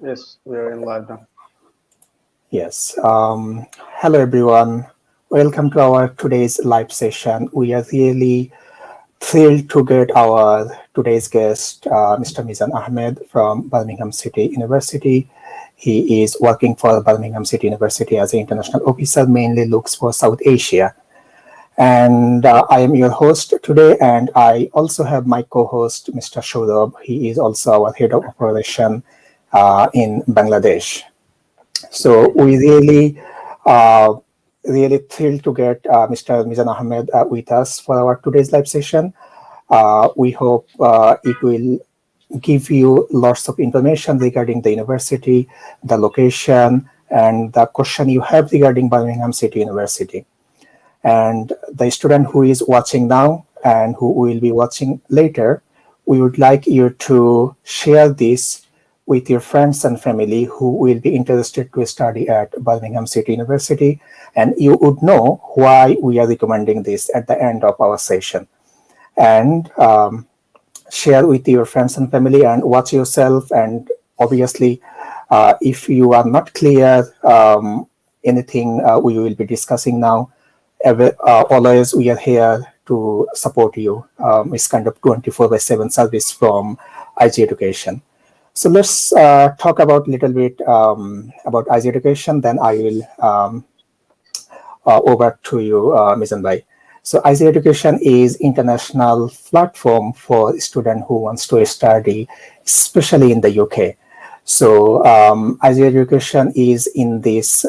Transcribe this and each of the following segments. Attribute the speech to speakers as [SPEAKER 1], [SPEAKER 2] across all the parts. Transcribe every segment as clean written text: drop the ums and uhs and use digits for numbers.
[SPEAKER 1] Yes, we are in live now.
[SPEAKER 2] Yes. Hello, everyone. Welcome to our today's live session. We are really thrilled to get our today's guest, Mr. Mizan Ahmed from Birmingham City University. He is working for Birmingham City University as an international officer, mainly looks for South Asia. And I am your host today, and I also have my co-host, Mr. Shourab. He is also our head of operation in Bangladesh. So we uh, really thrilled to get Mr. Mizan Ahmed with us for our today's live session. We hope it will give you lots of information regarding the university, the location, and the question you have regarding Birmingham City University. And the student who is watching now and who will be watching later, we would like you to share this with your friends and family who will be interested to study at Birmingham City University. And you would know why we are recommending this at the end of our session. And share with your friends and family and watch yourself. And obviously, if you are not clear, anything we will be discussing now, always we are here to support you. It's kind of 24 by 7 service from IG Education. So let's talk about a little bit about IG Education. Then I will over to you, Mizan Bhai. So IG Education is international platform for student who wants to study, especially in the UK. So IG Education is in this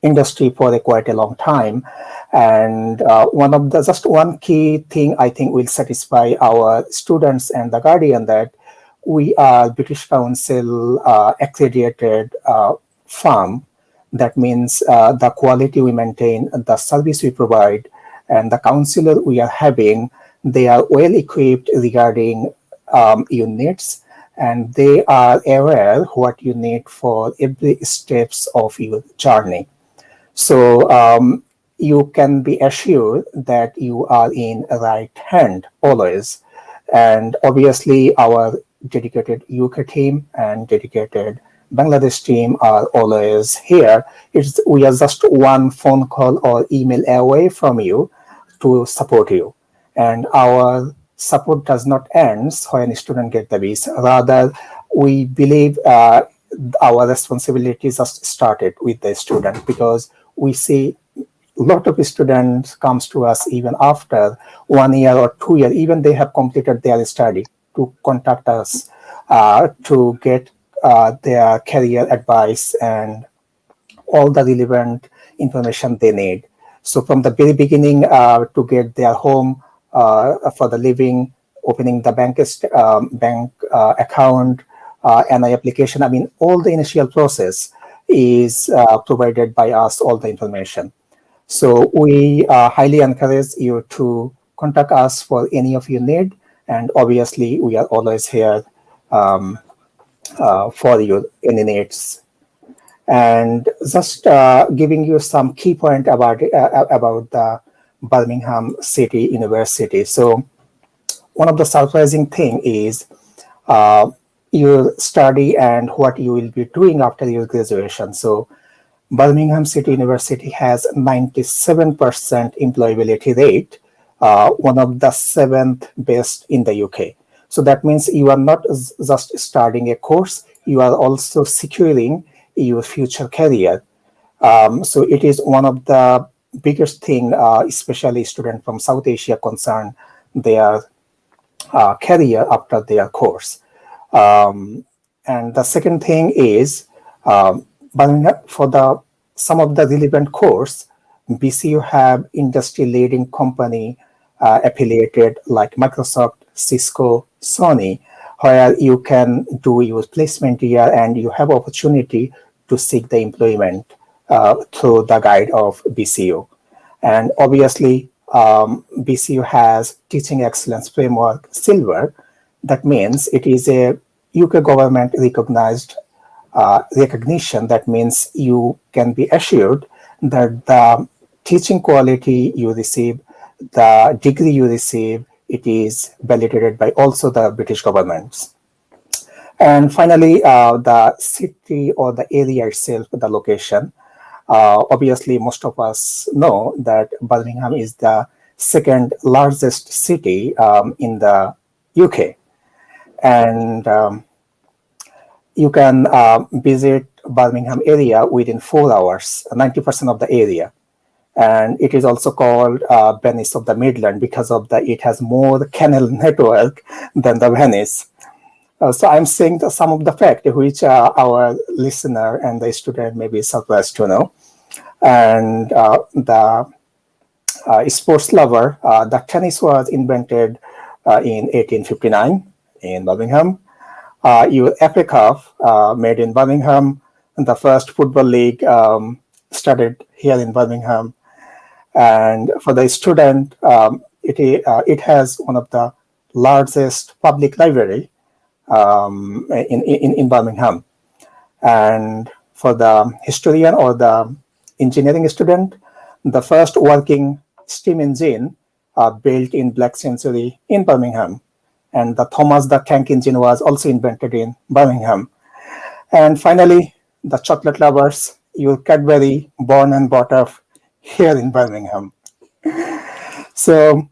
[SPEAKER 2] industry for quite a long time, and just one key thing I think will satisfy our students and the guardian that we are British Council accredited firm. That means the quality we maintain, the service we provide, and the counselor we are having, they are well equipped regarding your needs, and they are aware what you need for every steps of your journey. So you can be assured that you are in right hand always. And obviously, our dedicated UK team and dedicated Bangladesh team are always here. We are just one phone call or email away from you to support you. And our support does not end when student get the visa. Rather, we believe our responsibilities are started with the student, because we see a lot of students comes to us even after 1 year or 2 years, even they have completed their study, to contact us to get their career advice and all the relevant information they need. So from the very beginning, to get their home for the living, opening the bank account, NI application, I mean, all the initial process is provided by us, all the information. So we highly encourage you to contact us for any of your need, and obviously we are always here um, for your any needs. And just giving you some key point about the Birmingham City University. So one of the surprising thing is uh, your study and what you will be doing after your graduation. So Birmingham City University has 97% employability rate, one of the seventh best in the UK. So that means you are not just starting a course, you are also securing your future career. So it is one of the biggest thing, especially students from South Asia concerned their career after their course. And the second thing is, for the some of the relevant course, BCU have industry leading company affiliated like Microsoft, Cisco, Sony, where you can do your placement here and you have opportunity to seek the employment through the guide of BCU. And obviously, BCU has Teaching Excellence Framework Silver. That means it is a UK government recognized recognition. That means you can be assured that the teaching quality you receive, the degree you receive, it is validated by also the British governments. And finally, the city or the area itself, the location. Obviously, most of us know that Birmingham is the second largest city in the UK. And you can visit Birmingham area within 4 hours, 90% of the area. And it is also called Venice of the Midland because of it has more canal network than the Venice. So I'm saying some of the fact which our listener and the student may be surprised to know. And the sports lover, the tennis was invented in 1859 in Birmingham. FA Cup made in Birmingham. And the first football league started here in Birmingham. And for the student, it has one of the largest public library in Birmingham. And for the historian or the engineering student, the first working steam engine built in Black Century in Birmingham. And the Thomas the Tank Engine was also invented in Birmingham. And finally, the chocolate lovers, your Cadbury, born and brought up here in Birmingham. So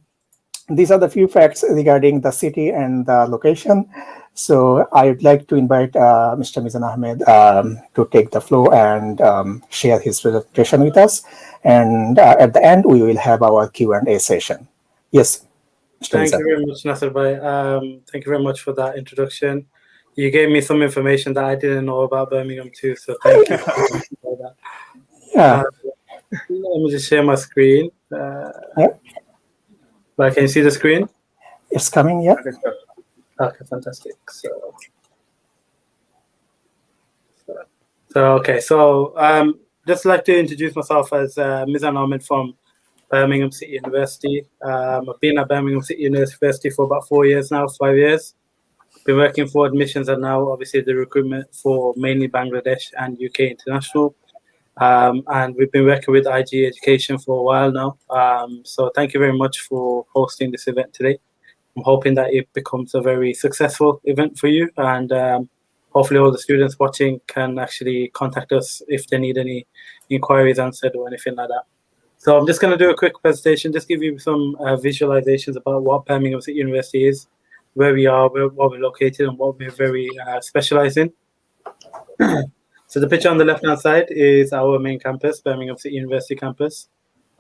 [SPEAKER 2] these are the few facts regarding the city and the location. So I would like to invite Mr. Mizan Ahmed to take the floor and share his presentation with us. And at the end, we will have our Q&A session. Yes, Mr.
[SPEAKER 1] Thank
[SPEAKER 2] Mizan.
[SPEAKER 1] you very much, Nasser Bhai. Thank you very much for that introduction. You gave me some information that I didn't know about Birmingham too, so thank you for that.
[SPEAKER 2] Yeah.
[SPEAKER 1] Let me just share my screen.
[SPEAKER 2] Yeah.
[SPEAKER 1] Can you see the screen?
[SPEAKER 2] It's coming, yeah.
[SPEAKER 1] Okay, fantastic. So just like to introduce myself as Mizan Ahmed from Birmingham City University. I've been at Birmingham City University for about 4 years now, 5 years. Been working for admissions and now obviously the recruitment for mainly Bangladesh and UK International. And we've been working with IG Education for a while now. So thank you very much for hosting this event today. I'm hoping that it becomes a very successful event for you, and hopefully all the students watching can actually contact us if they need any inquiries answered or anything like that. So I'm just going to do a quick presentation, just give you some visualizations about what Birmingham City University is, where we are, where we're located, and what we're very specialized in. So the picture on the left-hand side is our main campus, Birmingham City University campus.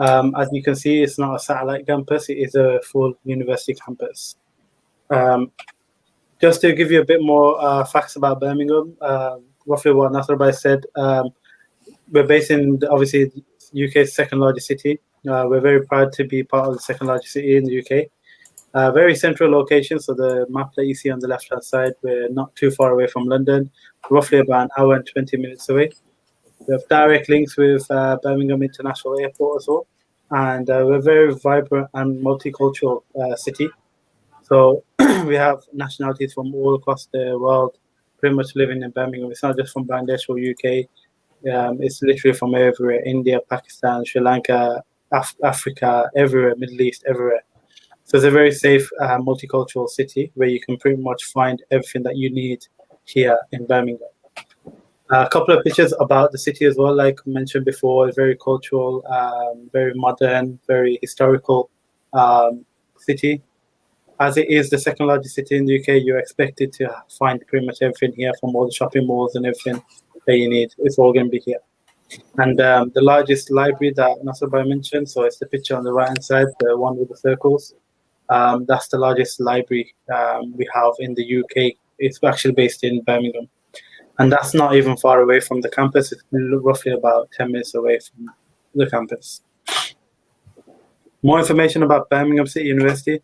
[SPEAKER 1] As you can see, it's not a satellite campus, it is a full university campus. Just to give you a bit more facts about Birmingham, roughly what Nasser Bhai said, we're based in, obviously, UK's second largest city. We're very proud to be part of the second largest city in the UK. Very central location, so the map that you see on the left-hand side, we're not too far away from London, roughly about an hour and 20 minutes away. We have direct links with Birmingham International Airport as well. And we're a very vibrant and multicultural city. So we have nationalities from all across the world pretty much living in Birmingham. It's not just from Bangladesh or UK. It's literally from everywhere, India, Pakistan, Sri Lanka, Africa, everywhere, Middle East, everywhere. So it's a very safe multicultural city where you can pretty much find everything that you need here in Birmingham. A couple of pictures about the city as well, like mentioned before, it's very cultural, very modern, very historical city. As it is the second largest city in the UK, you're expected to find pretty much everything here, from all the shopping malls and everything that you need. It's all going to be here. And the largest library that Nasser Bhai mentioned, so it's the picture on the right-hand side, the one with the circles. That's the largest library we have in the UK. It's actually based in Birmingham. And that's not even far away from the campus. It's roughly about 10 minutes away from the campus. More information about Birmingham City University.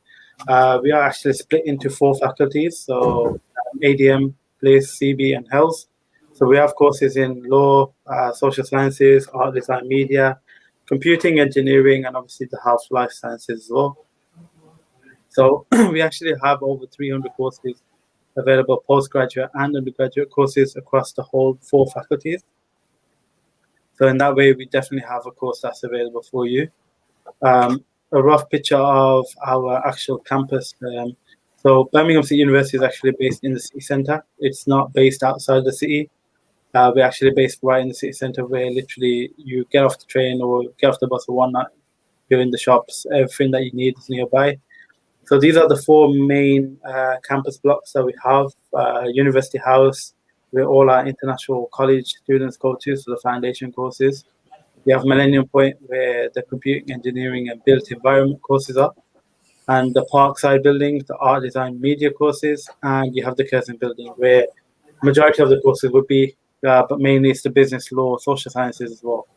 [SPEAKER 1] We are actually split into 4 faculties. So ADM, Place, CB, and Health. So we have courses in law, social sciences, art, design, media, computing, engineering, and obviously the health, life sciences as well. So we actually have over 300 courses available, postgraduate and undergraduate courses across the whole 4 faculties. So in that way, we definitely have a course that's available for you. A rough picture of our actual campus. So Birmingham City University is actually based in the city centre. It's not based outside the city. We're actually based right in the city centre, where literally you get off the train or get off the bus or whatnot. You're in the shops. Everything that you need is nearby. So these are the four main campus blocks that we have. University House, where all our international college students go to, so the foundation courses. We have Millennium Point, where the computing, engineering, and built environment courses are, and the Parkside building, the art, design, media courses, and you have the Curzon building, where majority of the courses would be, but mainly it's the business, law, social sciences as well.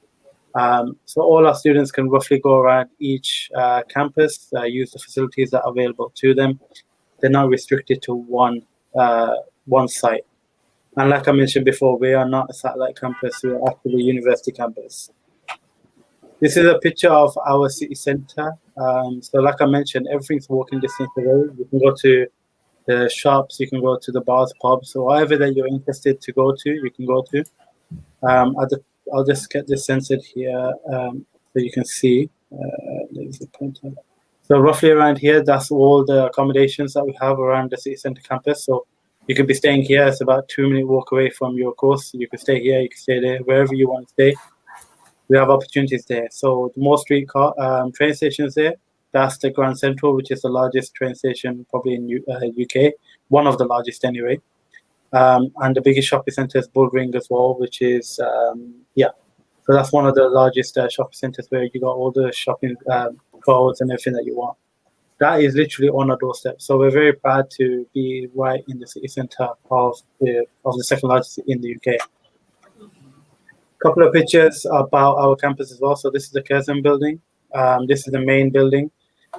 [SPEAKER 1] So all our students can roughly go around each campus, use the facilities that are available to them. They're not restricted to one site. And like I mentioned before, we are not a satellite campus, we are actually a university campus. This is a picture of our city centre. So like I mentioned, everything's walking distance away. You can go to the shops, you can go to the bars, pubs, or whatever that you're interested to go to, you can go to. I'll just get this censored here so you can see. There's the pointer. So roughly around here, that's all the accommodations that we have around the city centre campus. So you could be staying here. It's about 2 minute walk away from your course. You can stay here, you can stay there, wherever you want to stay. We have opportunities there. So the Moore Street train stations there. That's the Grand Central, which is the largest train station probably in UK, one of the largest anyway. And the biggest shopping centre is Bullring as well, which is, so that's one of the largest shopping centres where you got all the shopping clothes and everything that you want. That is literally on our doorstep. So we're very proud to be right in the city centre of the second largest city in the UK. Couple of pictures about our campus as well. So this is the Curzon building. This is the main building.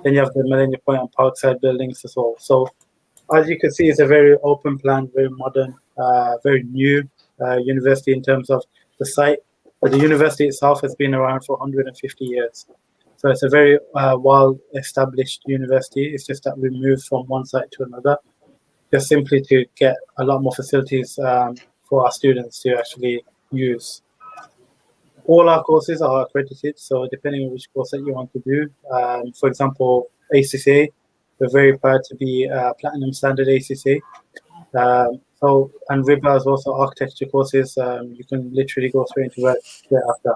[SPEAKER 1] Then you have the Millennium Point and Parkside buildings as well. So as you can see, it's a very open plan, very modern, very new university in terms of the site. But the university itself has been around for 150 years. So it's a very well-established university. It's just that we moved from one site to another, just simply to get a lot more facilities for our students to actually use. All our courses are accredited, so depending on which course that you want to do, for example, ACCA, we're very proud to be Platinum Standard ACCA. And RIBA is also architecture courses. You can literally go straight into work straight after.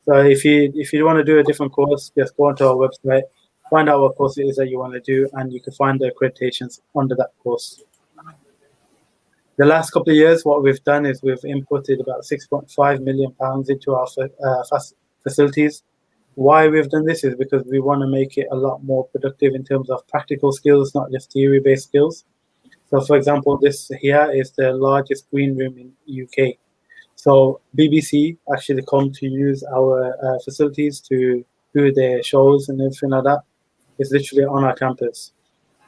[SPEAKER 1] So if you want to do a different course, just go onto our website, find out what course it is that you want to do, and you can find the accreditations under that course. The last couple of years, what we've done is we've inputted about £6.5 million into our facilities. Why we've done this is because we want to make it a lot more productive in terms of practical skills, not just theory-based skills. So, for example, this here is the largest green room in UK. So BBC actually come to use our facilities to do their shows and everything like that. It's literally on our campus.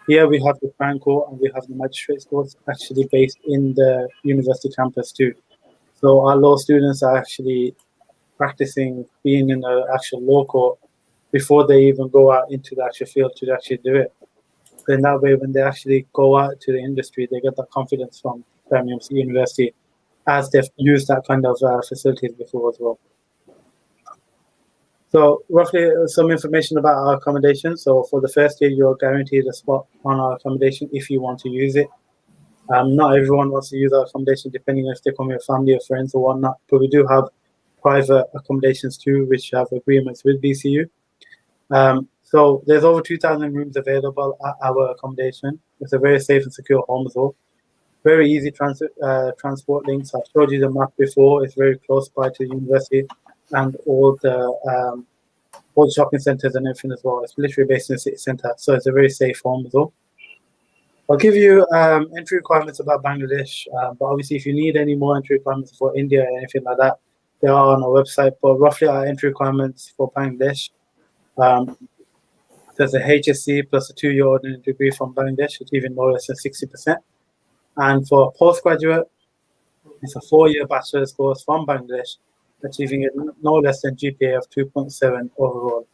[SPEAKER 1] Here we have the Crown Court and we have the Magistrates Court actually based in the university campus too. So our law students are actually practicing being in the actual law court before they even go out into the actual field to actually do it. Then that way, when they actually go out to the industry, they get that confidence from Birmingham City University, as they've used that kind of facilities before as well. So roughly some information about our accommodation. So for the first year, you're guaranteed a spot on our accommodation if you want to use it. Not everyone wants to use our accommodation, depending if they come with family or friends or whatnot. But we do have private accommodations too, which have agreements with BCU. So there's over 2,000 rooms available at our accommodation. It's a very safe and secure home as well. Very easy transport links. I've showed you the map before. It's very close by to the university and all the shopping centres and everything as well. It's literally based in the city centre, so it's a very safe home as well. I'll give you entry requirements about Bangladesh, but obviously if you need any more entry requirements for India or anything like that, they are on our website. But roughly our entry requirements for Bangladesh, there's a HSC plus a 2-year ordinary degree from Bangladesh, achieving no less than 60%. And for postgraduate, it's a 4-year bachelor's course from Bangladesh, achieving no less than GPA of 2.7 overall.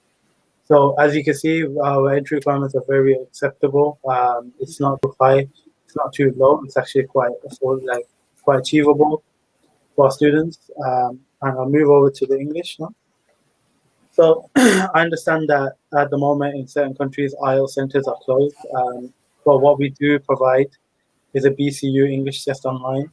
[SPEAKER 1] So as you can see, our entry requirements are very acceptable. It's not too high, it's not too low. It's actually quite achievable for our students. And I'll move over to the English now. So I understand that at the moment in certain countries, IELTS centres are closed. But what we do provide is a BCU English test online.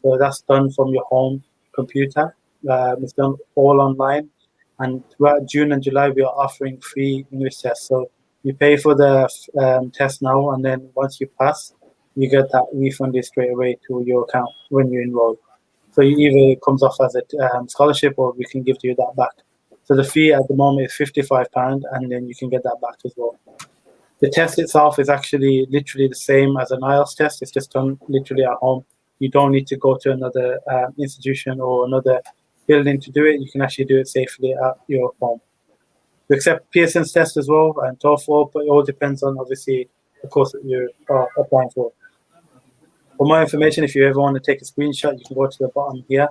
[SPEAKER 1] So that's done from your home computer. It's done all online. And throughout June and July, we are offering free English tests. So you pay for the test now, and then once you pass, you get that refunded straight away to your account when you enroll. So either it comes off as a scholarship, or we can give you that back. So the fee at the moment is £55, and then you can get that back as well. The test itself is actually literally the same as an IELTS test. It's just done literally at home. You don't need to go to another institution or another building to do it. You can actually do it safely at your home. We accept Pearson's test as well and TOEFL, but it all depends on, obviously, the course that you're applying for. For more information, if you ever want to take a screenshot, you can go to the bottom here,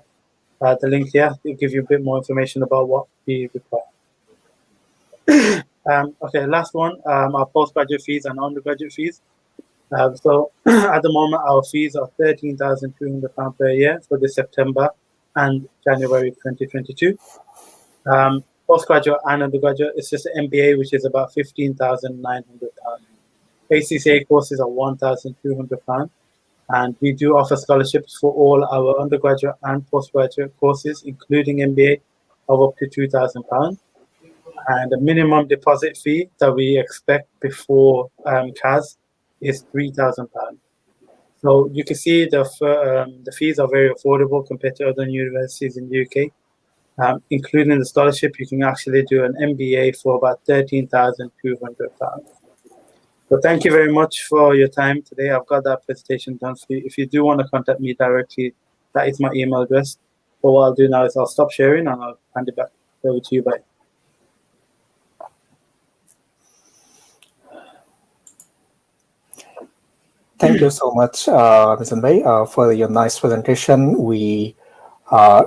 [SPEAKER 1] the link here. It'll give you a bit more information about what we require. Okay, last one, our postgraduate fees and undergraduate fees. So at the moment, our fees are £13,200 per year for this September and January 2022. Postgraduate and undergraduate, it's just an MBA, which is about £15,900. ACCA courses are £1,200. And we do offer scholarships for all our undergraduate and postgraduate courses, including MBA, of up to £2,000. And the minimum deposit fee that we expect before CAS is £3,000. So you can see the fees are very affordable compared to other universities in the UK. Including the scholarship, you can actually do an MBA for about £13,200. So thank you very much for your time today. I've got that presentation done for you. If you do want to contact me directly, that is my email address. But what I'll do now is I'll stop sharing and I'll hand it back over to you. Bye.
[SPEAKER 2] Thank you so much, Mizan Bhai, for your nice presentation. We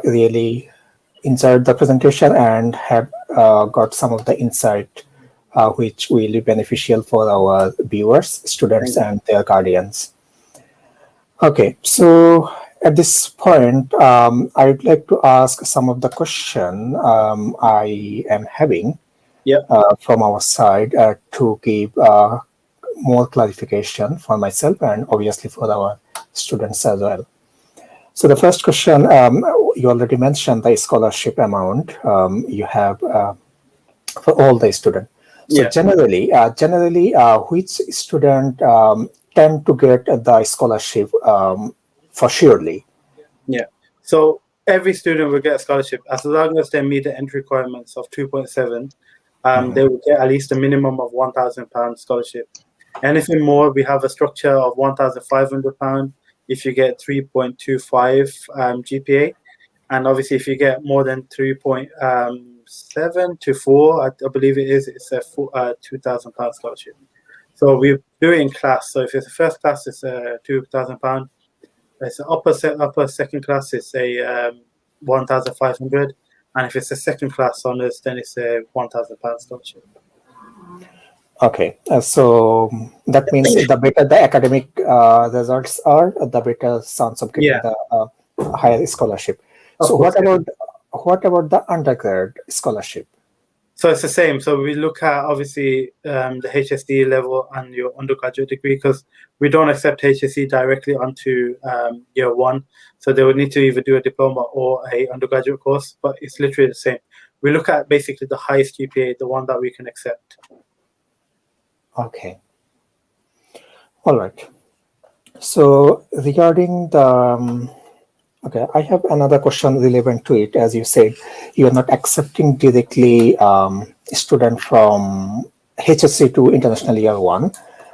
[SPEAKER 2] really enjoyed the presentation and have got some of the insight which will be beneficial for our viewers, students, and their guardians. Okay, so at this point, I would like to ask some of the question I am having from our side to give more clarification for myself and obviously for our students as well. So the first question, you already mentioned the scholarship amount you have for all the students. So generally, which student tend to get the scholarship for surely?
[SPEAKER 1] Yeah. So every student will get a scholarship as long as they meet the entry requirements of 2.7. They will get at least a minimum of £1,000 scholarship. Anything more, we have a structure of £1,500 if you get 3.25 GPA, and obviously if you get more than 3.7 to 4, I believe it is, it's a £2,000 scholarship. So we do it in class. So if it's a first class, it's a £2,000. It's an upper second class, it's a 1,500, and if it's a second class honors, then it's a £1,000 scholarship.
[SPEAKER 2] Okay, so that means the better the academic results are, the better chance of getting the higher scholarship. So what about the undergrad scholarship?
[SPEAKER 1] So it's the same. So we look at obviously the HSC level and your undergraduate degree, because we don't accept HSC directly onto year one. So they would need to either do a diploma or a undergraduate course, but it's literally the same. We look at basically the highest GPA, the one that we can accept.
[SPEAKER 2] Okay. All right. So regarding the okay, I have another question relevant to it. As you said, you are not accepting directly student from HSC to international year one.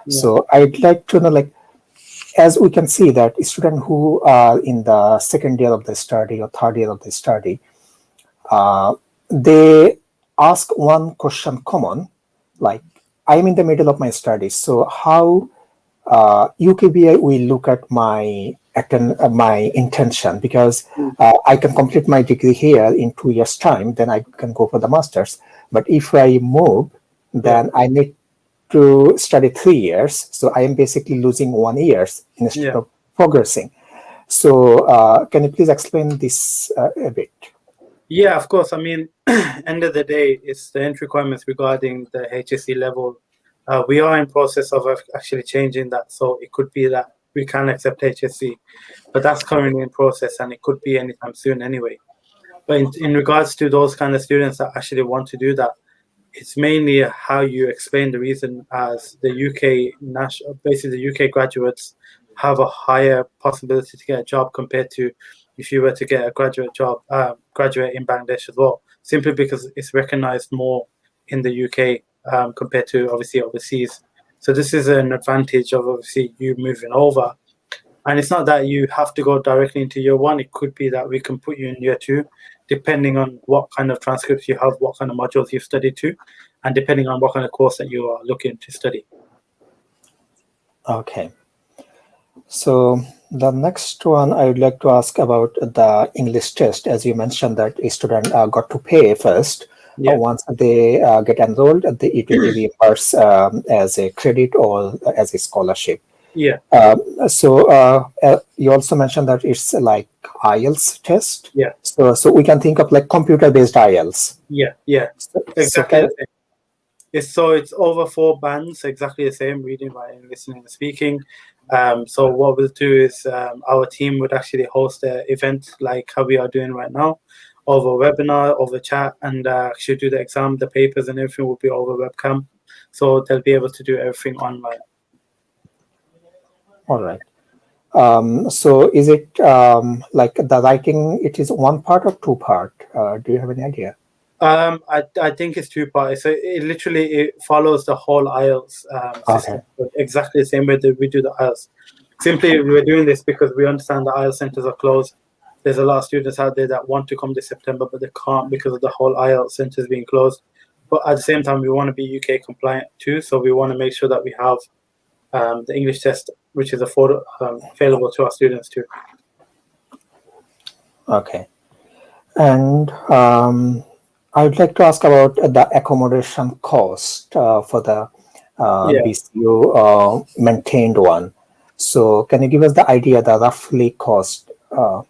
[SPEAKER 2] So I'd like to know, like, as we can see that students who are in the second year of the study or third year of the study, they ask one question common, like, I'm in the middle of my studies, so how UKBI will look at my intention, because I can complete my degree here in 2 years' time, then I can go for the master's. But if I move, then I need to study 3 years, so I am basically losing 1 year instead of progressing. So can you please explain this a bit?
[SPEAKER 1] Yeah, of course. I mean, end of the day, it's the entry requirements regarding the HSC level We are in process of actually changing that, so it could be that we can accept HSC, but that's currently in process, and it could be anytime soon anyway. But in regards to those kind of students that actually want to do that, it's mainly how you explain the reason, as the UK national, basically the UK graduates have a higher possibility to get a job compared to if you were to get a graduate in Bangladesh as well, simply because it's recognized more in the UK compared to obviously overseas. So this is an advantage of obviously you moving over. And it's not that you have to go directly into year one. It could be that we can put you in year two, depending on what kind of transcripts you have, what kind of modules you've studied to, and depending on what kind of course that you are looking to study.
[SPEAKER 2] Okay. So the next one I would like to ask about the English test. As you mentioned that a student got to pay first.
[SPEAKER 1] Yeah.
[SPEAKER 2] Once they get enrolled, it will be reimbursed as a credit or as a scholarship.
[SPEAKER 1] Yeah.
[SPEAKER 2] So you also mentioned that it's like IELTS test.
[SPEAKER 1] Yeah.
[SPEAKER 2] So we can think of like computer-based IELTS.
[SPEAKER 1] Yeah. Yeah. Exactly. It's over 4 bands, exactly the same: reading, writing, listening, and speaking. So what we'll do is our team would actually host an event like how we are doing right now, over webinar, over chat, and actually do the exam, the papers, and everything will be over webcam. So they'll be able to do everything online.
[SPEAKER 2] All right. So is it like the writing, it is one part or two part? Do you have any idea?
[SPEAKER 1] I think it's 2 parts. So it follows the whole IELTS system, exactly the same way that we do the IELTS. Simply, we're doing this because we understand the IELTS centers are closed. There's a lot of students out there that want to come this September, but they can't because of the whole IELTS centers being closed. But at the same time, we want to be UK compliant too, so we want to make sure that we have the English test, which is available to our students too.
[SPEAKER 2] Okay. And I would like to ask about the accommodation cost for the BCU maintained one. So can you give us the idea, the roughly cost?
[SPEAKER 1] So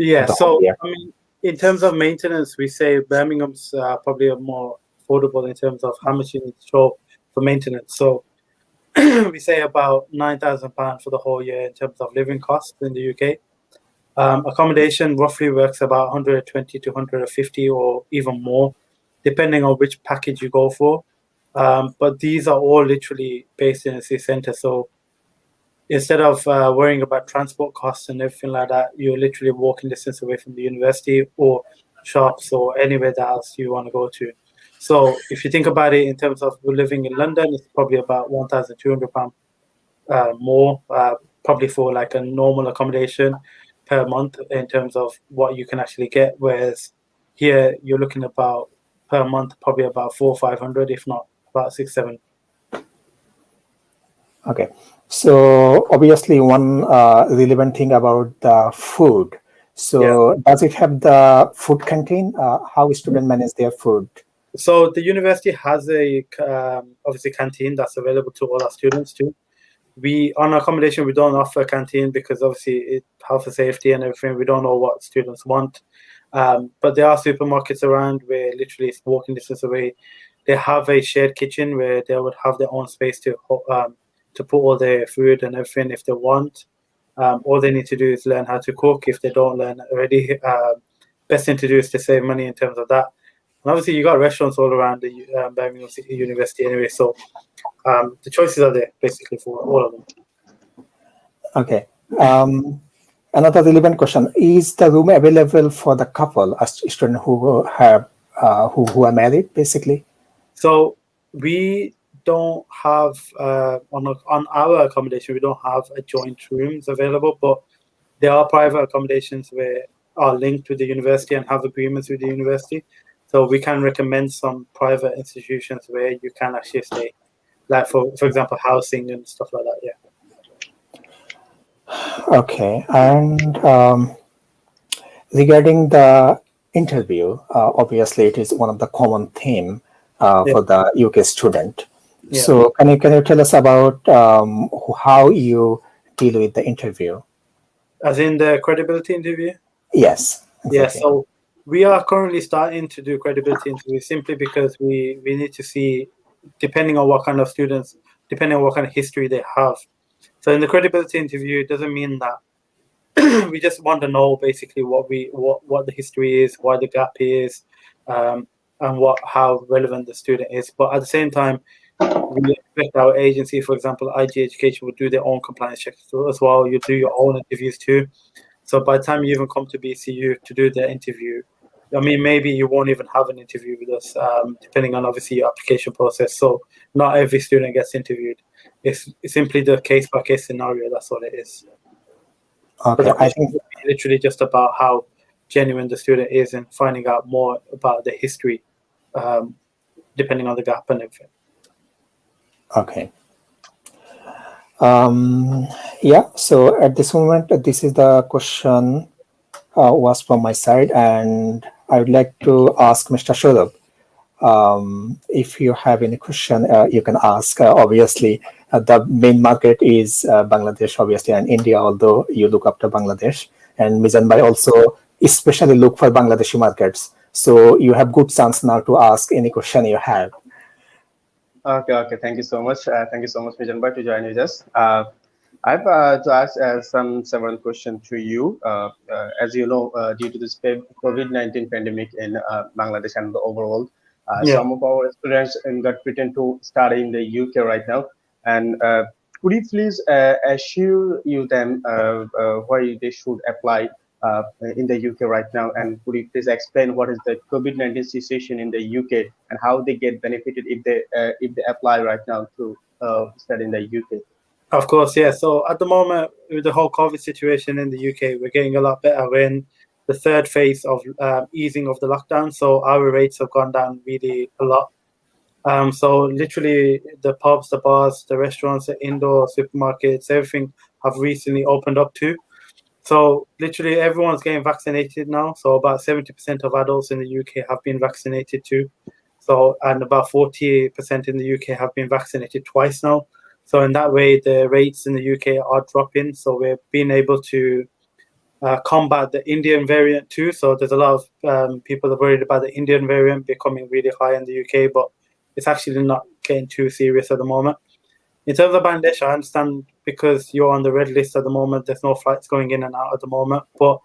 [SPEAKER 1] I mean, in terms of maintenance, we say Birmingham's probably more affordable in terms of how much you need to show for maintenance. So we say about £9,000 for the whole year in terms of living costs in the UK. Accommodation roughly works about 120 to 150 or even more, depending on which package you go for. But these are all literally based in the city centre. So instead of worrying about transport costs and everything like that, you're literally walking distance away from the university or shops or anywhere else you want to go to. So if you think about it in terms of living in London, it's probably about £1,200 more, probably for like a normal accommodation per month in terms of what you can actually get. Whereas here you're looking about per month, probably about 400 or 500, if not about 600, 700.
[SPEAKER 2] Okay. So obviously one relevant thing about the food. So does it have the food canteen? How students manage their food?
[SPEAKER 1] So the university has a obviously canteen that's available to all our students too. We on accommodation we don't offer a canteen because obviously health and safety and everything. We don't know what students want, but there are supermarkets around where literally it's walking distance away. They have a shared kitchen where they would have their own space to put all their food and everything if they want. All they need to do is learn how to cook if they don't learn already. Best thing to do is to save money in terms of that. And obviously, you got restaurants all around the Birmingham City University anyway, so the choices are there basically for all of them.
[SPEAKER 2] Okay. Another relevant question: is the room available for the couple, a student who who are married, basically?
[SPEAKER 1] So we don't have on our accommodation we don't have a joint rooms available, but there are private accommodations where are linked to the university and have agreements with the university. So we can recommend some private institutions where you can actually stay, like for example, housing and stuff like that. Yeah.
[SPEAKER 2] Okay. And regarding the interview, obviously it is one of the common theme for the UK student. Yeah. So can you tell us about how you deal with the interview?
[SPEAKER 1] As in the credibility interview?
[SPEAKER 2] Yes.
[SPEAKER 1] Exactly. Yeah. So we are currently starting to do credibility interviews simply because we need to see depending on what kind of students, depending on what kind of history they have. So in the credibility interview, it doesn't mean that we just want to know basically what the history is, why the gap is, and how relevant the student is. But at the same time, we expect our agency, for example, IG Education, will do their own compliance checks as well. You do your own interviews too. So by the time you even come to BCU to do the interview, I mean, maybe you won't even have an interview with us, depending on obviously your application process. So not every student gets interviewed. It's simply the case by case scenario. That's what it is. But
[SPEAKER 2] Okay,
[SPEAKER 1] the
[SPEAKER 2] I
[SPEAKER 1] question
[SPEAKER 2] think
[SPEAKER 1] would be literally just about how genuine the student is and finding out more about the history, depending on the gap and everything.
[SPEAKER 2] okay. Yeah. So at this moment, this is the question was from my side, and I would like to ask Mr. Shodab. If you have any question, you can ask. Obviously, the main market is Bangladesh, obviously, and India, although you look after Bangladesh. And Mizan Bhai also especially look for Bangladeshi markets. So you have good chance now to ask any question you have.
[SPEAKER 3] Okay. Thank you so much. Thank you so much, Mizan Bhai, to join with us. I've to ask several questions to you. As you know, due to this COVID-19 pandemic in Bangladesh and the overall,
[SPEAKER 1] Yeah.
[SPEAKER 3] some of our students got pretend to study in the UK right now. And could you please assure you them why they should apply in the UK right now? And could you please explain what is the COVID-19 situation in the UK and how they get benefited if they apply right now to study in the UK?
[SPEAKER 1] Of course, yeah. So at the moment, with the whole COVID situation in the UK, we're getting a lot better. We're in the third phase of easing of the lockdown. So our rates have gone down really a lot. So literally, the pubs, the bars, the restaurants, the indoor supermarkets, everything have recently opened up too. So literally, everyone's getting vaccinated now. So about 70% of adults in the UK have been vaccinated too. So and about 40% in the UK have been vaccinated twice now. So in that way, the rates in the UK are dropping. So we're being able to combat the Indian variant too. So there's a lot of people that are worried about the Indian variant becoming really high in the UK, but it's actually not getting too serious at the moment. In terms of Bangladesh, I understand because you're on the red list at the moment, there's no flights going in and out at the moment. But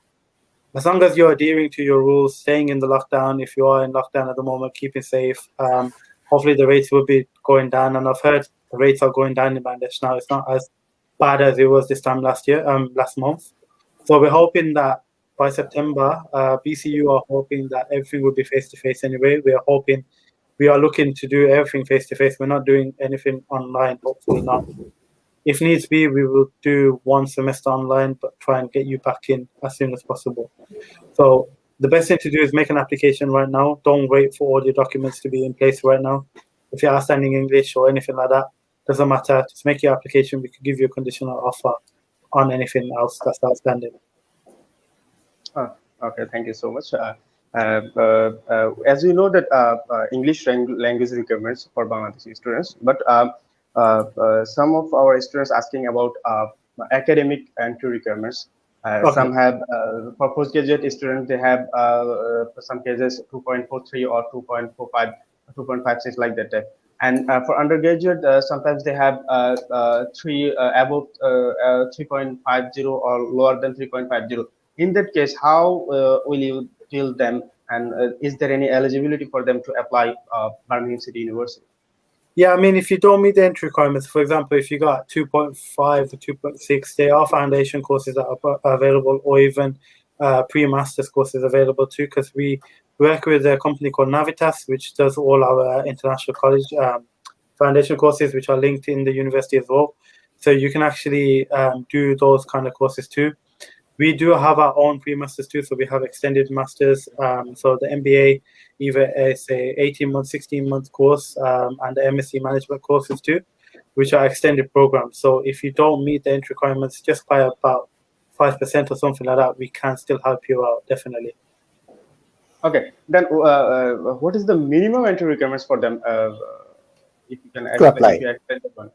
[SPEAKER 1] as long as you're adhering to your rules, staying in the lockdown, if you are in lockdown at the moment, keeping safe, hopefully the rates will be going down. And I've heard the rates are going down in Bangladesh now. It's not as bad as it was this time last month. So we're hoping that by September, BCU are hoping that everything will be face to face anyway. We are looking to do everything face to face. We're not doing anything online, hopefully not. If needs be, we will do one semester online, but try and get you back in as soon as possible. So the best thing to do is make an application right now. Don't wait for all your documents to be in place right now. If you're outstanding English or anything like that, doesn't matter. Just make your application. We can give you a conditional offer on anything else that's outstanding.
[SPEAKER 3] Okay, thank you so much. As we know that English language requirements for Bangladeshi students, but some of our students asking about academic entry requirements.
[SPEAKER 1] Okay.
[SPEAKER 3] Some have for postgraduate students they have some cases 2.43 or 2.45, 2.56 like that type. And for undergraduate, sometimes they have three above 3.50 or lower than 3.50. In that case, how will you tell them, and is there any eligibility for them to apply Birmingham City University?
[SPEAKER 1] Yeah, I mean, if you don't meet the entry requirements, for example, if you got 2.5 or 2.6, there are foundation courses that are available, or even pre-master's courses available too, because we work with a company called Navitas, which does all our international college foundation courses, which are linked in the university as well. So you can actually do those kind of courses too. We do have our own pre-masters too, so we have extended masters. So the MBA, either is a 18-month, 16-month course, and the MSc management courses too, which are extended programs. So if you don't meet the entry requirements just by about 5% or something like that, we can still help you out, definitely.
[SPEAKER 3] Okay, then what is the minimum entry requirements for them? If you can
[SPEAKER 2] To apply.
[SPEAKER 3] if you explain that one.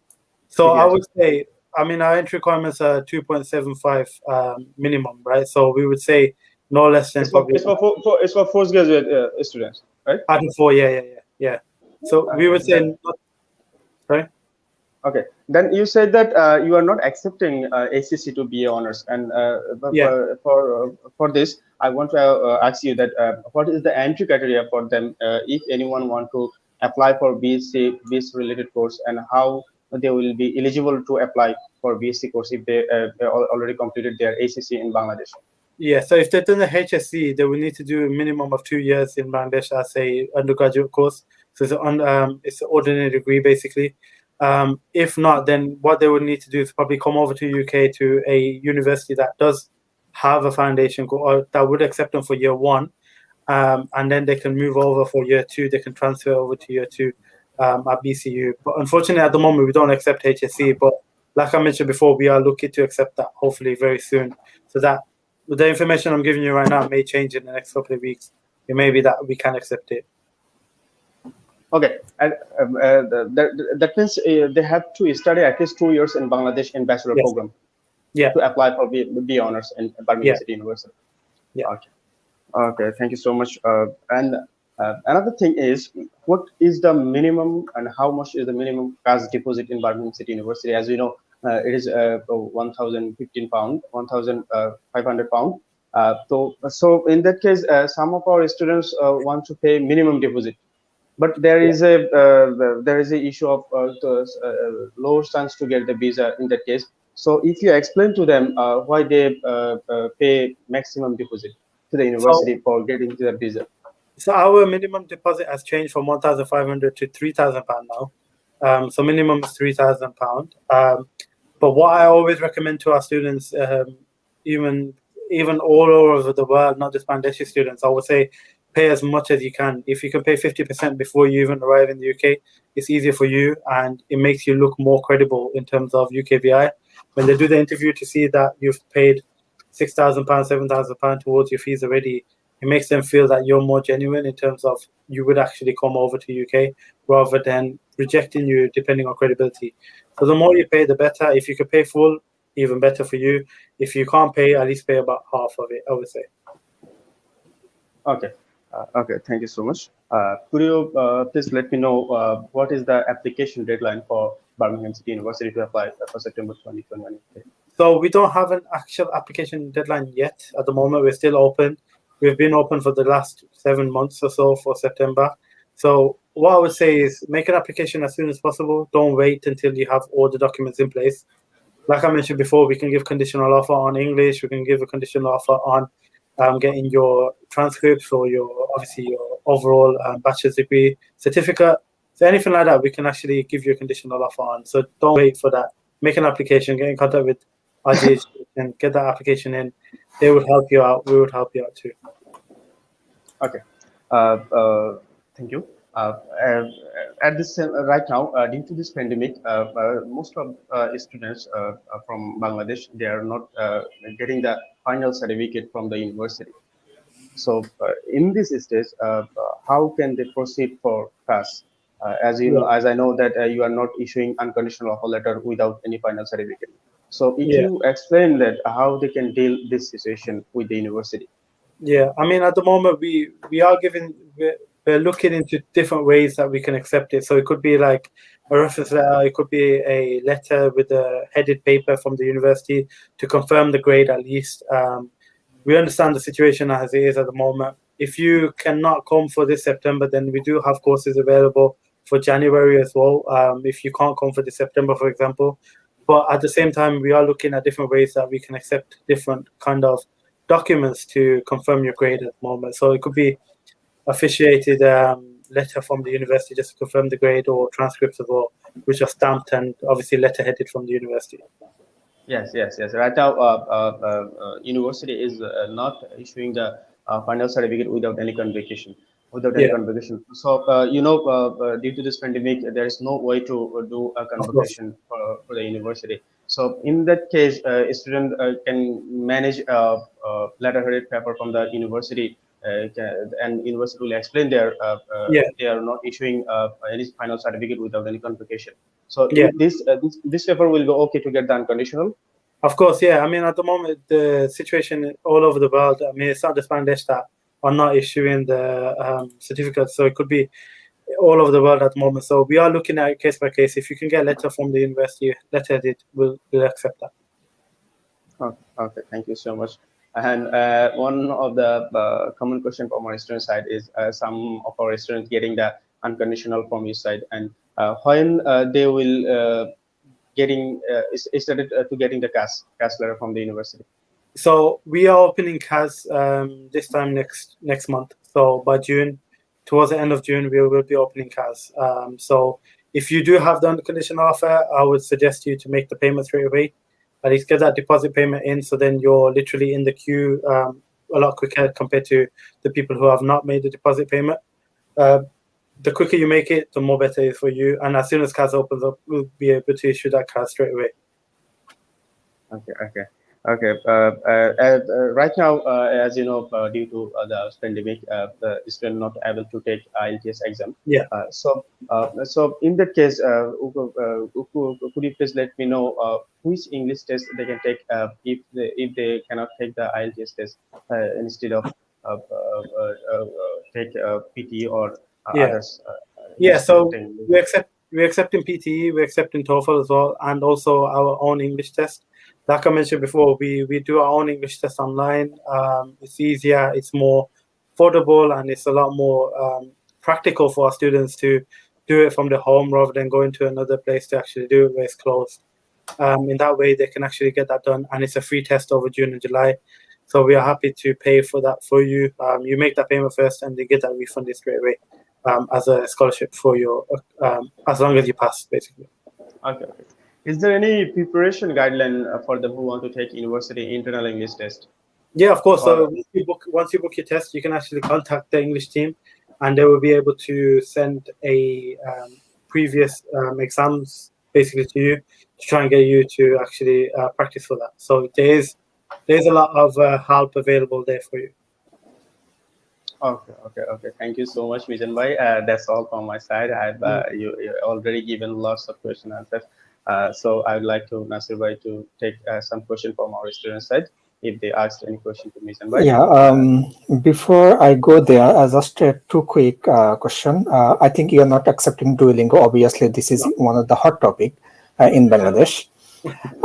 [SPEAKER 1] So I would say, I mean, our entry requirements are 2.75 minimum, right? So we would say no less than
[SPEAKER 3] it's for postgraduate students, right?
[SPEAKER 1] Part 4, yeah. So we would say Right?
[SPEAKER 3] Okay, then you said that you are not accepting ACC to BA honors, and
[SPEAKER 1] Yeah.
[SPEAKER 3] For this, I want to ask you that what is the entry criteria for them if anyone want to apply for BSc related course, and how they will be eligible to apply for BSc course if they already completed their ACC in Bangladesh?
[SPEAKER 1] Yeah, so if they've done the HSC, they will need to do a minimum of 2 years in Bangladesh as a undergraduate course. So it's an ordinary degree basically. If not, then what they would need to do is probably come over to UK to a university that does have a foundation or that would accept them for year one, and then they can move over for year two. They can transfer over to year two at BCU. But unfortunately, at the moment, we don't accept HSC. But like I mentioned before, we are looking to accept that hopefully very soon. So that the information I'm giving you right now may change in the next couple of weeks. It may be that we can accept it.
[SPEAKER 3] Okay, and that means they have to study at least 2 years in Bangladesh in bachelor
[SPEAKER 1] Yes.
[SPEAKER 3] program.
[SPEAKER 1] Yeah.
[SPEAKER 3] To apply for B honors in Birmingham City University.
[SPEAKER 1] Yeah.
[SPEAKER 3] Okay. Okay. Thank you so much. And another thing is, what is the minimum and how much is the minimum cash deposit in Birmingham City University? As we know, it is 1,015 pound, 1,500 pound. So in that case, some of our students want to pay minimum deposit, but there is a issue of low chance to get the visa in that case. So if you explain to them why they pay maximum deposit to the university for getting to the visa.
[SPEAKER 1] So our minimum deposit has changed from 1,500 to 3,000 pound now. So minimum is 3,000 pound. But what I always recommend to our students, even all over the world, not just Bangladeshi students, I would say pay as much as you can. If you can pay 50% before you even arrive in the UK, it's easier for you and it makes you look more credible in terms of UKVI. When they do the interview to see that you've paid £6,000, £7,000 towards your fees already, it makes them feel that you're more genuine in terms of you would actually come over to UK rather than rejecting you depending on credibility. So the more you pay, the better. If you can pay full, even better for you. If you can't pay, at least pay about half of it, I would say.
[SPEAKER 3] Okay. Okay, thank you so much. Could you please let me know what is the application deadline for Birmingham City University to apply for September 2021?
[SPEAKER 1] So we don't have an actual application deadline yet. At the moment, we're still open. We've been open for the last 7 months or so for September. So what I would say is make an application as soon as possible. Don't wait until you have all the documents in place. Like I mentioned before, we can give conditional offer on English. We can give a conditional offer on getting your transcripts or your overall bachelor's degree certificate. So anything like that, we can actually give you a conditional offer on. So don't wait for that. Make an application, get in contact with RGH and get that application in. They would help you out. We would help you out too.
[SPEAKER 3] Okay. Thank you. At this right now, due to this pandemic, most of students from Bangladesh, they are not getting the final certificate from the university. So in this stage, how can they proceed for class? As you know, as I know that you are not issuing unconditional offer letter without any final certificate. So if you explain that how they can deal this situation with the university.
[SPEAKER 1] Yeah, I mean, at the moment we're looking into different ways that we can accept it. So it could be like a reference letter, it could be a letter with a headed paper from the university to confirm the grade at least. We understand the situation as it is at the moment. If you cannot come for this September, then we do have courses available for January as well. If you can't come for this September, for example. But at the same time, we are looking at different ways that we can accept different kind of documents to confirm your grade at the moment. So it could be officiated letter from the university just to confirm the grade, or transcripts as well, which are stamped and obviously letterheaded from the university.
[SPEAKER 3] Yes. Right now, university is not issuing the final certificate without any convocation. So, due to this pandemic, there is no way to do a convocation for the university. So, in that case, a student can manage a letterheaded paper from the university, and university will explain they are not issuing any final certificate without any convocation. So, this paper will go okay to get the unconditional.
[SPEAKER 1] Of course, yeah. I mean, at the moment, the situation all over the world, I mean, it's not just Bangladesh that are not issuing the certificates. So it could be all over the world at the moment. So we are looking at it case by case. If you can get a letter from the university, letterheaded, we'll accept that.
[SPEAKER 3] Okay, thank you so much. And one of the common question from our student side is some of our students getting the unconditional from your side, and when they will getting started to getting the cash letter from the university.
[SPEAKER 1] So we are opening CAS this time next month. So by June, towards the end of June, we will be opening CAS. So if you do have the unconditional offer, I would suggest you to make the payment straight away. At least get that deposit payment in, so then you're literally in the queue a lot quicker compared to the people who have not made the deposit payment. The quicker you make it, the more better it is for you. And as soon as CAS opens up, we'll be able to issue that CAS straight away.
[SPEAKER 3] Okay. Right now, as you know, due to the pandemic, the student not able to take IELTS exam.
[SPEAKER 1] Yeah.
[SPEAKER 3] So in that case, could you please let me know which English test they can take if they cannot take the IELTS test instead of take PT or others?
[SPEAKER 1] So we're accepting PTE, we're accepting TOEFL as well, and also our own English test. Like I mentioned before, we do our own English test online. It's easier, it's more affordable, and it's a lot more practical for our students to do it from their home rather than going to another place to actually do it where it's closed. In that way, they can actually get that done, and it's a free test over June and July. So we are happy to pay for that for you. You make that payment first, and they get that refunded straight away as a scholarship for your as long as you pass, basically.
[SPEAKER 3] Okay. Is there any preparation guideline for them who want to take university internal English test?
[SPEAKER 1] Yeah, of course. So once you book your test, you can actually contact the English team, and they will be able to send a previous exams basically to you to try and get you to actually practice for that. So there's a lot of help available there for you.
[SPEAKER 3] Okay. Thank you so much, Mizan bhai. That's all from my side. I've you already given lots of question answers. So I would like to Nasir bhai to take some question from our student side if they ask any question to Mizan bhai.
[SPEAKER 2] Yeah. Before I go there, just a two quick question. I think you are not accepting Duolingo. Obviously, this is one of the hot topic in Bangladesh.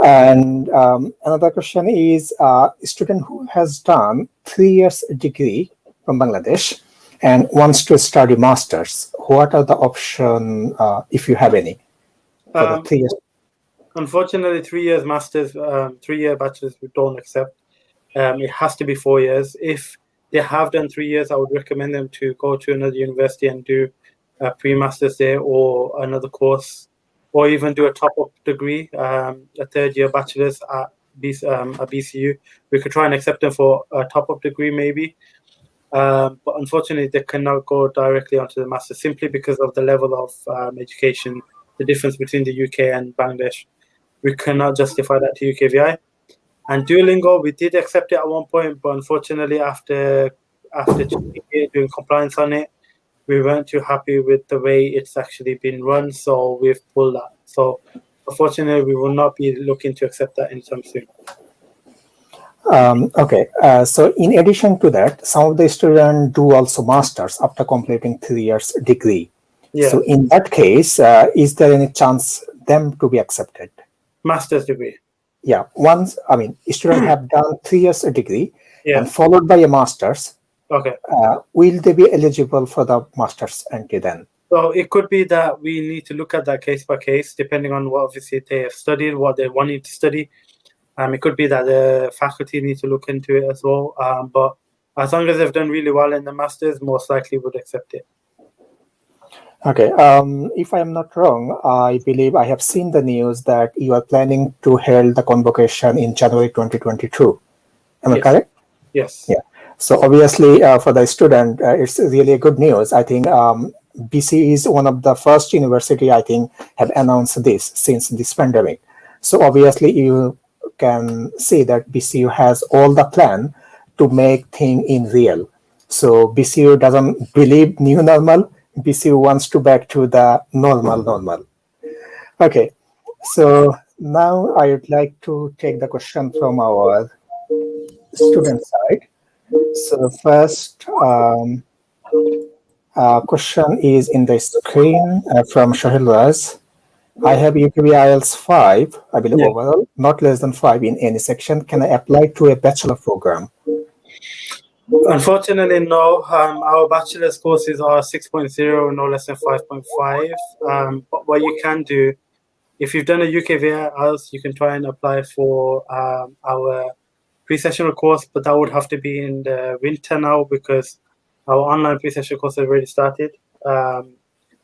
[SPEAKER 2] And another question is a student who has done 3 years degree from Bangladesh and wants to study masters. What are the options, if you have any, for the 3 years?
[SPEAKER 1] Unfortunately, 3 years masters, 3-year bachelors we don't accept. It has to be 4 years. If they have done 3 years, I would recommend them to go to another university and do a pre-masters there or another course, or even do a top-up degree, a 3rd-year bachelor's at BCU. We could try and accept them for a top-up degree maybe. But unfortunately, they cannot go directly onto the master simply because of the level of education, the difference between the UK and Bangladesh. We cannot justify that to UKVI. And Duolingo, we did accept it at one point, but unfortunately, after doing compliance on it, we weren't too happy with the way it's actually been run, so we've pulled that. So unfortunately, we will not be looking to accept that anytime soon.
[SPEAKER 2] Okay, so in addition to that, some of the students do also masters after completing 3 years degree.
[SPEAKER 1] Yeah.
[SPEAKER 2] So in that case, is there any chance them to be accepted?
[SPEAKER 1] Master's degree.
[SPEAKER 2] Yeah, once, I mean, students have done 3 years degree
[SPEAKER 1] Yeah.
[SPEAKER 2] and followed by a master's.
[SPEAKER 1] Okay.
[SPEAKER 2] Will they be eligible for the master's entry then?
[SPEAKER 1] So it could be that we need to look at that case by case, depending on what obviously they have studied, what they wanting to study. It could be that the faculty need to look into it as well. But as long as they've done really well in the masters, most likely would accept it.
[SPEAKER 2] Okay. If I am not wrong, I believe I have seen the news that you are planning to hold the convocation in January 2022. Am I correct?
[SPEAKER 1] Yes.
[SPEAKER 2] Yeah. So obviously, for the student, it's really good news. I think BC is one of the first university, I think, have announced this since this pandemic. So obviously, you can see that BCU has all the plan to make thing in real. So BCU doesn't believe new normal. BCU wants to back to the normal. Okay. So now I would like to take the question from our student side. So first, Question is in the screen from Shahil Raz. I have UKB IELTS 5, I believe
[SPEAKER 1] Yeah.
[SPEAKER 2] overall, not less than 5 in any section. Can I apply to a bachelor program?
[SPEAKER 1] Unfortunately, no. Our bachelor's courses are 6.0, no less than 5.5. But what you can do, if you've done a UKV IELTS, you can try and apply for our pre-sessional course, but that would have to be in the winter now because our online pre-sessional course has already started.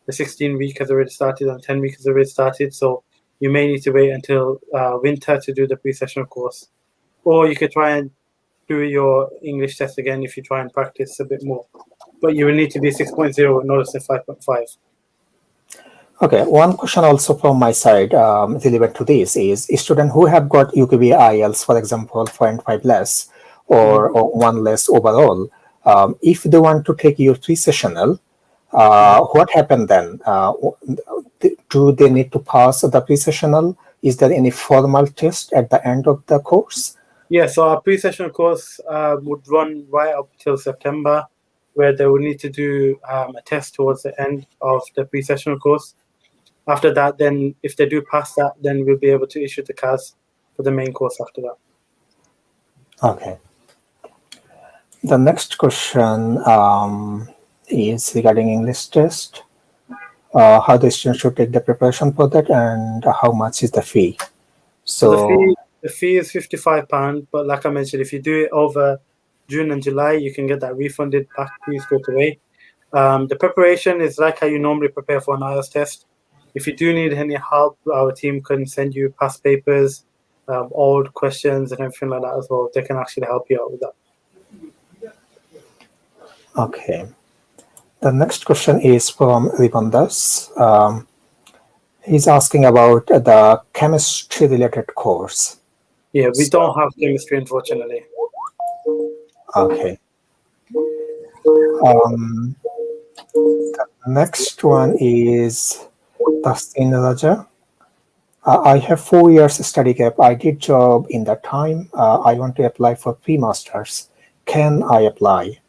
[SPEAKER 1] The 16-week has already started and 10-week has already started. So you may need to wait until winter to do the pre-sessional course. Or you could try and do your English test again if you try and practice a bit more. But you will need to be 6.0, not less than 5.5.
[SPEAKER 2] Okay, one question also from my side relevant to this is students who have got UKB IELTS, for example, 4.5 less or 1 less overall, if they want to take your pre-sessional, what happened then? Do they need to pass the pre-sessional? Is there any formal test at the end of the course?
[SPEAKER 1] Yeah, so our pre-sessional course would run right up till September, where they will need to do a test towards the end of the pre-sessional course. After that, then if they do pass that, then we'll be able to issue the CAS for the main course after that.
[SPEAKER 2] Okay. The next question is regarding English test. How the student should take the preparation for that, and how much is the fee?
[SPEAKER 1] So the fee is £55, but like I mentioned, if you do it over June and July, you can get that refunded back to you straight away. The preparation is like how you normally prepare for an IELTS test. If you do need any help, our team can send you past papers, old questions, and everything like that as well. They can actually help you out with that.
[SPEAKER 2] Okay. The next question is from Ribandas. He's asking about the chemistry-related course.
[SPEAKER 1] Yeah, we don't have chemistry, unfortunately.
[SPEAKER 2] Okay. The next one is Tasteen Raja. I have 4 years study gap. I did job in that time. I want to apply for pre-masters. Can I apply?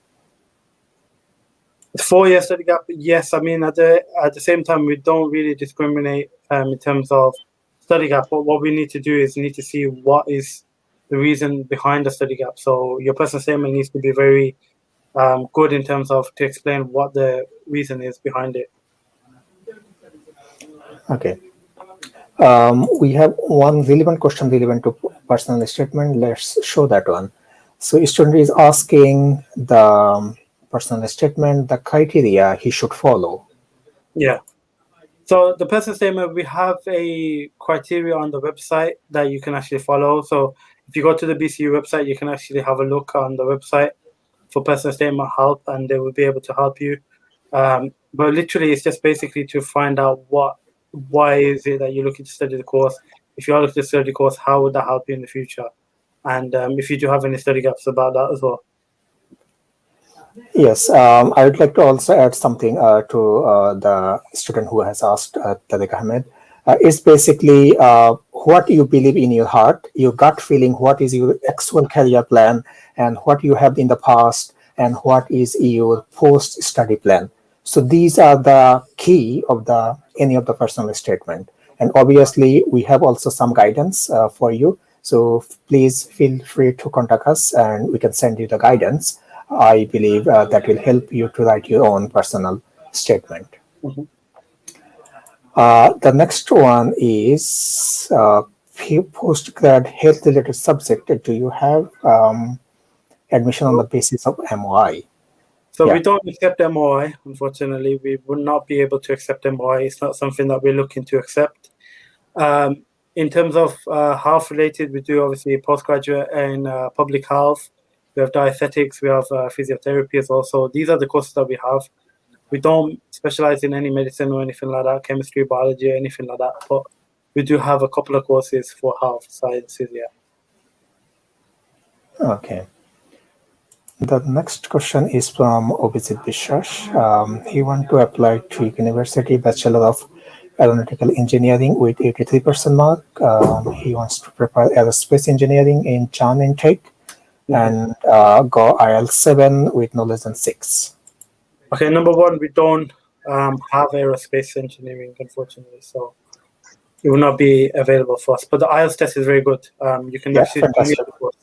[SPEAKER 1] 4 year study gap, yes. I mean, at the same time, we don't really discriminate in terms of study gap. But what we need to do is need to see what is the reason behind the study gap. So your personal statement needs to be very good in terms of to explain what the reason is behind it.
[SPEAKER 2] Okay. We have one relevant question relevant to personal statement. Let's show that one. So student is asking the personal statement, the criteria he should follow.
[SPEAKER 1] Yeah. So the personal statement, we have a criteria on the website that you can actually follow. So if you go to the BCU website, you can actually have a look on the website for personal statement help, and they will be able to help you. But literally, it's just basically to find out why is it that you're looking to study the course. If you are looking to study the course, how would that help you in the future? And if you do have any study gaps about that as well.
[SPEAKER 2] Yes, I would like to also add something to the student who has asked, Tariq Ahmed. It's basically what you believe in your heart, your gut feeling, what is your actual career plan, and what you have in the past, and what is your post-study plan. So these are the key of any of the personal statement. And obviously, we have also some guidance for you. So please feel free to contact us, and we can send you the guidance. I believe that will help you to write your own personal statement.
[SPEAKER 1] Mm-hmm.
[SPEAKER 2] The next one is postgrad health related subject. Do you have admission on the basis of MOI?
[SPEAKER 1] So we don't accept MOI, unfortunately. We would not be able to accept MOI. It's not something that we're looking to accept. In terms of health related, we do obviously postgraduate in public health. We have dietetics, we have physiotherapy as well. So these are the courses that we have. We don't specialize in any medicine or anything like that, chemistry, biology, or anything like that. But we do have a couple of courses for health sciences, yeah.
[SPEAKER 2] Okay. The next question is from Obizit Bishash. He wants to apply to University Bachelor of Aeronautical Engineering with 83% mark. He wants to prepare aerospace engineering in Chan intake and go IELTS 7 with no less than 6.
[SPEAKER 1] Okay, number one, we don't have aerospace engineering, unfortunately, so it will not be available for us. But the IELTS test is very good. You can
[SPEAKER 2] Yeah,
[SPEAKER 1] actually do any
[SPEAKER 2] fantastic.
[SPEAKER 1] other course.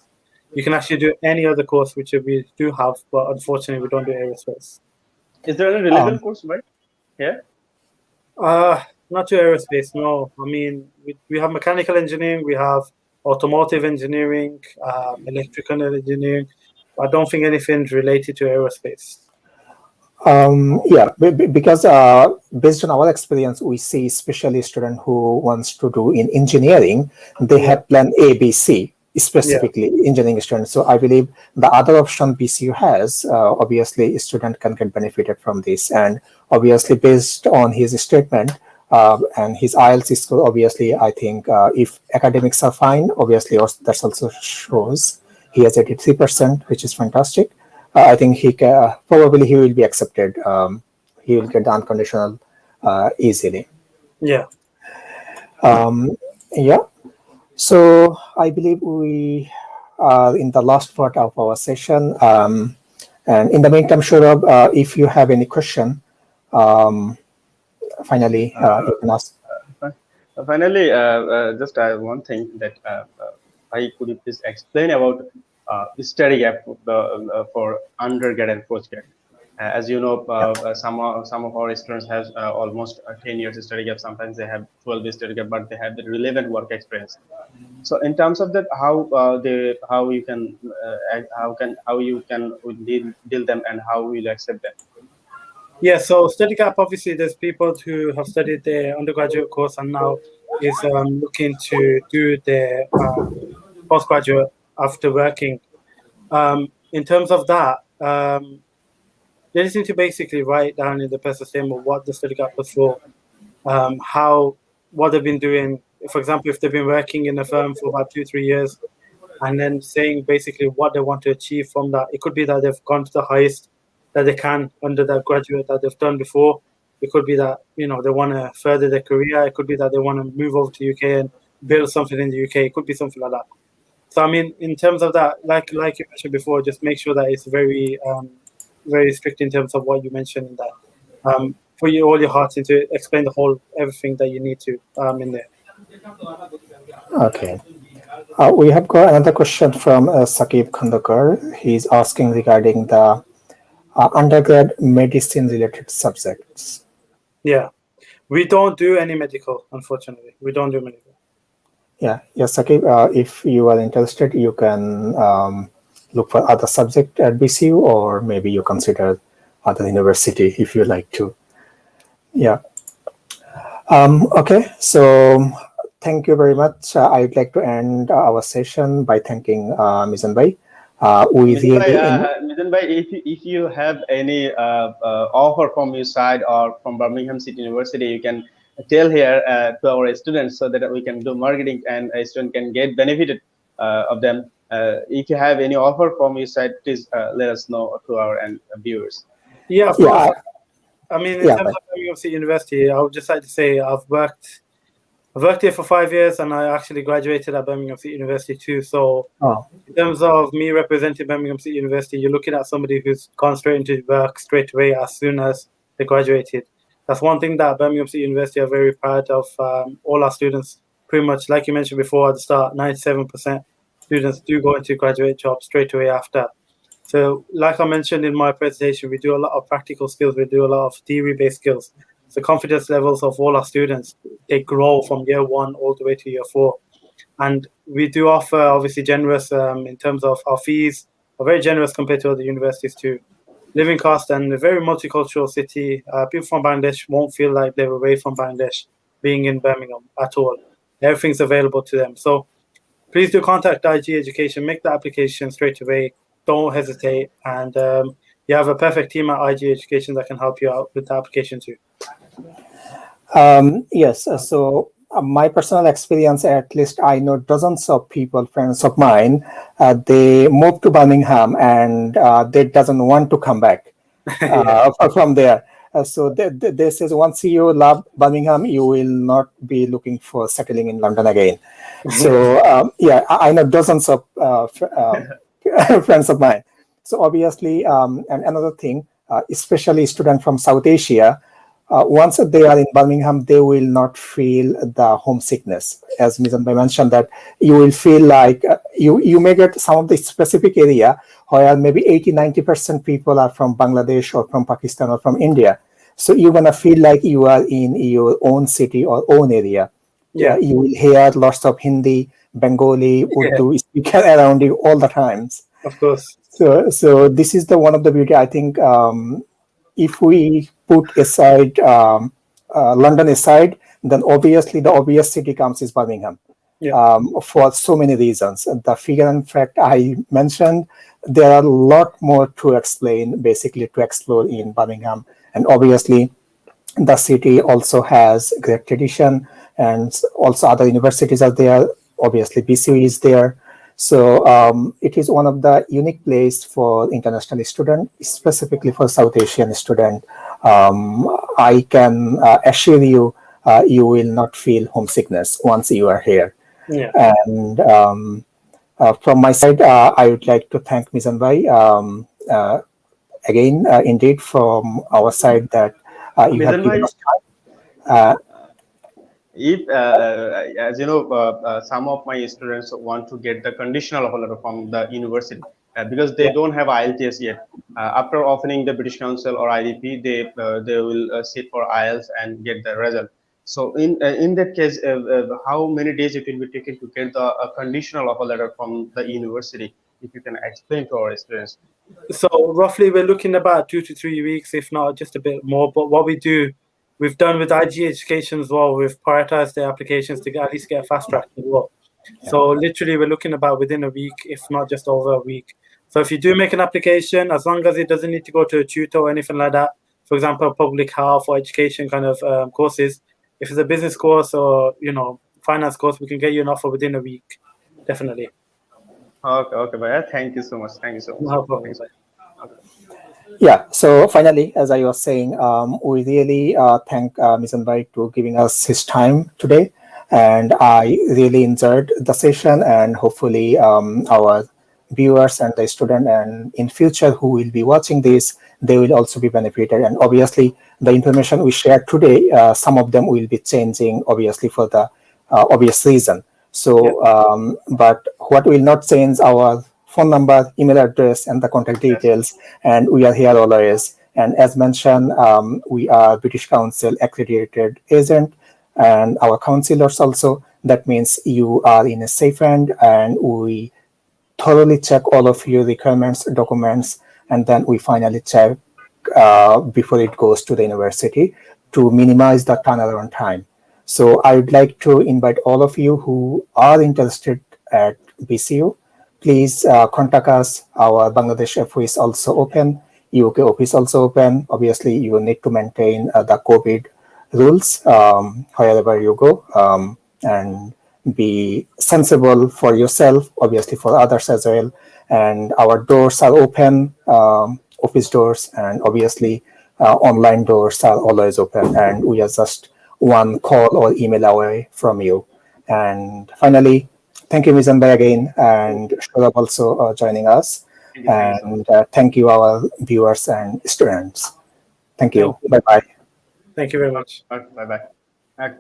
[SPEAKER 1] You can actually do any other course which we do have, but unfortunately, we don't do aerospace.
[SPEAKER 3] Is there any relevant course right here?
[SPEAKER 1] Not to aerospace, no. I mean, we have mechanical engineering, we have automotive engineering, electrical engineering. I don't think anything's related to aerospace.
[SPEAKER 2] Yeah, because based on our experience, we see especially student who wants to do in engineering, they
[SPEAKER 1] Yeah,
[SPEAKER 2] have plan A, B, C,
[SPEAKER 1] yeah,
[SPEAKER 2] specifically engineering students. So I believe the other option BCU has, obviously student can get benefited from this. And obviously based on his statement and his IELTS score, obviously I think if academics are fine, obviously that also shows he has 83%, which is fantastic. I think he can, probably he will be accepted. He will get the unconditional easily.
[SPEAKER 1] yeah.
[SPEAKER 2] Yeah. So I believe we are in the last part of our session. And in the meantime, Shurab, if you have any question, finally you can ask.
[SPEAKER 3] Finally, just one thing that I could you please explain about study gap for undergrad and postgrad. As you know, some of our students have almost 10 years study gap. Sometimes they have 12 years study gap, but they have the relevant work experience. So in terms of that, how you can how you can deal them and how will you accept them?
[SPEAKER 1] Yeah, so study gap, obviously, there's people who have studied their undergraduate course and now is looking to do their postgraduate after working. In terms of that, they just need to basically write down in the personal statement what the study gap was for, what they've been doing. For example, if they've been working in a firm for about 2-3 years, and then saying basically what they want to achieve from that. It could be that they've gone to the highest that they can under that graduate that they've done before. It could be that they want to further their career. It could be that they want to move over to UK and build something in the UK. It could be something like that. So I mean, in terms of that, like you mentioned before, just make sure that it's very strict in terms of what you mentioned in that. Put all your heart into it, explain the whole everything that you need to in there.
[SPEAKER 2] Okay. We have got another question from Sakib Khandakar. He's asking regarding the undergrad medicine related subjects.
[SPEAKER 1] Yeah, we don't do any medical, unfortunately. We don't do medical.
[SPEAKER 2] Yeah, Sakib, if you are interested, you can look for other subject at BCU, or maybe you consider other university if you like to. Yeah. Okay, so thank you very much. I'd like to end our session by thanking Mizan Bhai.
[SPEAKER 3] Mizan bhai, if you have any offer from your side or from Birmingham City University, you can tell here to our students so that we can do marketing and a student can get benefited of them. If you have any offer from your side, please let us know to our viewers.
[SPEAKER 1] Yeah, of course. I mean, in terms of Birmingham City University, I would just like to say I've worked here for 5 years, and I actually graduated at Birmingham City University too. So, in terms of me representing Birmingham City University, you're looking at somebody who's gone straight into work straight away as soon as they graduated. That's one thing that Birmingham City University are very proud of. All our students, pretty much, like you mentioned before at the start, 97% students do go into graduate jobs straight away after. So, like I mentioned in my presentation, we do a lot of practical skills. We do a lot of theory-based skills. The confidence levels of all our students, they grow from year 1 all the way to year 4. And we do offer, obviously, generous in terms of our fees, are very generous compared to other universities too. Living cost and a very multicultural city. People from Bangladesh won't feel like they're away from Bangladesh being in Birmingham at all. Everything's available to them. So please do contact IG Education, make the application straight away. Don't hesitate. And you have a perfect team at IG Education that can help you out with the application too.
[SPEAKER 2] Yes, so my personal experience, at least I know dozens of people, friends of mine, they moved to Birmingham and they doesn't want to come back from there. So they says once you love Birmingham, you will not be looking for settling in London again. So I know dozens of friends of mine. So obviously, and another thing, especially students from South Asia, once they are in Birmingham, they will not feel the homesickness. As Mizan mentioned, that you will feel like you may get some of the specific area where maybe 80-90% people are from Bangladesh or from Pakistan or from India. So you're gonna feel like you are in your own city or own area.
[SPEAKER 1] Yeah.
[SPEAKER 2] You will hear lots of Hindi, Bengali, Urdu speaker around you all the times.
[SPEAKER 1] Of course.
[SPEAKER 2] So this is the one of the beauty. I think if we put aside London aside, then obviously the obvious city comes is Birmingham.
[SPEAKER 1] Yeah.
[SPEAKER 2] For so many reasons. The figure and fact I mentioned, there are a lot more to explain, basically to explore in Birmingham. And obviously, the city also has great tradition, and also other universities are there. Obviously, BCU is there. So it is one of the unique place for international student, specifically for South Asian student. I can assure you, you will not feel homesickness once you are here.
[SPEAKER 1] Yeah.
[SPEAKER 2] And from my side, I would like to thank Mizan Bhai again, indeed, from our side that you have
[SPEAKER 3] Mizan
[SPEAKER 2] given
[SPEAKER 3] bhai,
[SPEAKER 2] us time.
[SPEAKER 3] if as you know, some of my students want to get the conditional offer letter from the university because they don't have IELTS yet. After opening the British Council or IDP, they will sit for IELTS and get the result. So in that case, how many days it will be taken to get the conditional offer letter from the university? If you can explain to our students.
[SPEAKER 1] So roughly, we're looking about 2 to 3 weeks, if not just a bit more. But what we do, we've done with IG Education as well. We've prioritized their applications to at least get fast track as well. Yeah. So literally, we're looking about within a week, if not just over a week. So if you do make an application, as long as it doesn't need to go to a tutor or anything like that, for example, public health or education kind of courses, if it's a business course or finance course, we can get you an offer within a week, definitely.
[SPEAKER 3] Okay, Bhaiya. Thank you so much. Thank you so much.
[SPEAKER 1] No problem.
[SPEAKER 3] Okay.
[SPEAKER 2] Yeah, so finally, as I was saying, we really thank Mizan Bhai to giving us his time today. And I really enjoyed the session, and hopefully our viewers and the student and in future who will be watching this, they will also be benefited. And obviously, the information we shared today, some of them will be changing, obviously, for the obvious reason. So, but what will not change our phone number, email address, and the contact details. And we are here always. And as mentioned, we are British Council accredited agent and our counselors also. That means you are in a safe hand, and we thoroughly check all of your requirements, documents, and then we finally check before it goes to the university to minimize the turnaround time. So I would like to invite all of you who are interested at BCU, please contact us. Our Bangladesh FO is also open. UK office also open. Obviously, you need to maintain the COVID rules wherever you go, and be sensible for yourself, obviously for others as well. And our doors are open, office doors, and obviously online doors are always open. And we are just one call or email away from you. And finally, thank you, Mizan Bhai, again, and Shurab also joining us. And thank you, our viewers and students. Thank you. Bye-bye.
[SPEAKER 1] Thank you very much.
[SPEAKER 3] Bye-bye.